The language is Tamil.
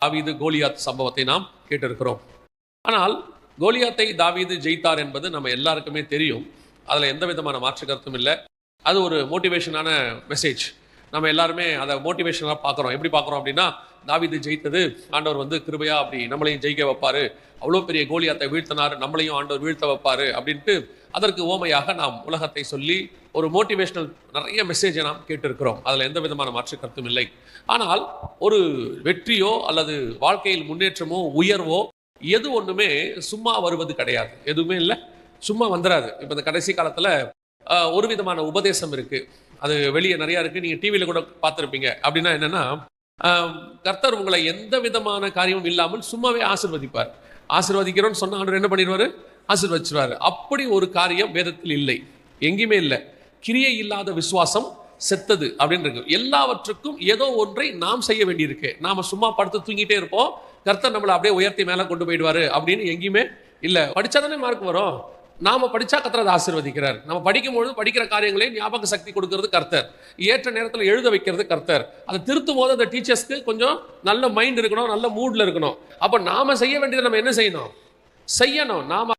தாவீது கோலியாத் சம்பவத்தை நாம் கேட்டிருக்கிறோம். ஆனால் கோலியாத்தை தாவீது ஜெயித்தார் என்பது நம்ம எல்லாருக்குமே தெரியும். அதில் எந்த விதமான மாற்று கருத்தும் இல்லை. அது ஒரு மோட்டிவேஷனான மெசேஜ். நம்ம எல்லாருமே அதை மோட்டிவேஷனாக பார்க்குறோம். எப்படி பார்க்குறோம் அப்படின்னா, தாவீது ஜெயித்தது ஆண்டவர் கிருபையா அப்படி நம்மளையும் ஜெயிக்க வைப்பார், அவ்வளோ பெரிய கோலியாத்தை வீழ்த்தினார், நம்மளையும் ஆண்டவர் வீழ்த்த வைப்பார் அப்படின்ட்டு அதற்கு ஓமையாக நாம் உலகத்தை சொல்லி ஒரு மோட்டிவேஷனல் நிறைய மெசேஜை நாம் கேட்டிருக்கிறோம். அதில் எந்த விதமான மாற்று கருத்தும் இல்லை. ஆனால் ஒரு வெற்றியோ அல்லது வாழ்க்கையில் முன்னேற்றமோ உயர்வோ எது ஒன்றுமே சும்மா வருவது கிடையாது. எதுவுமே இல்லை, சும்மா வந்துடாது. இப்போ இந்த கடைசி காலத்தில் ஒரு விதமான உபதேசம் இருக்குது. அது வெளியே நிறையா இருக்குது. நீங்கள் டிவியில் கூட பார்த்துருப்பீங்க. அப்படின்னா என்னென்னா, கர்த்தர் உங்களை எந்த விதமான காரியமும் இல்லாமல் சும்மாவே ஆசீர்வதிப்பார். ஆசீர்வதிக்கிறோன்னு சொன்ன ஆண்டவர் என்ன பண்ணிடுவார்? ஆசீர்வதிச்சுவார். அப்படி ஒரு காரியம் வேதத்தில் இல்லை, எங்கேயுமே இல்லை. கிரியை இல்லாத விசுவாசம் செத்தது அப்படின்னு இருக்கு. எல்லாவற்றுக்கும் ஏதோ ஒன்றை நாம் செய்ய வேண்டியிருக்கு. நாம சும்மா படுத்து தூங்கிட்டே இருப்போம், கர்த்தர் நம்மளை அப்படியே உயர்த்தி மேலே கொண்டு போயிடுவாரு அப்படின்னு எங்கேயுமே இல்லை. படித்தா தானே மார்க் வரும். நாம படித்தா கர்த்தர் அதை ஆசீர்வதிக்கிறார். நம்ம படிக்கும்பொழுது படிக்கிற காரியங்களே ஞாபக சக்தி கொடுக்கறது கர்த்தர், ஏற்ற நேரத்தில் எழுத வைக்கிறது கர்த்தர். அதை திருத்தும் போது அந்த டீச்சர்ஸ்க்கு கொஞ்சம் நல்ல மைண்ட் இருக்கணும், நல்ல மூட்ல இருக்கணும். அப்போ நாம செய்ய வேண்டியதை நம்ம என்ன செய்யணும்? செய்யணும். நாம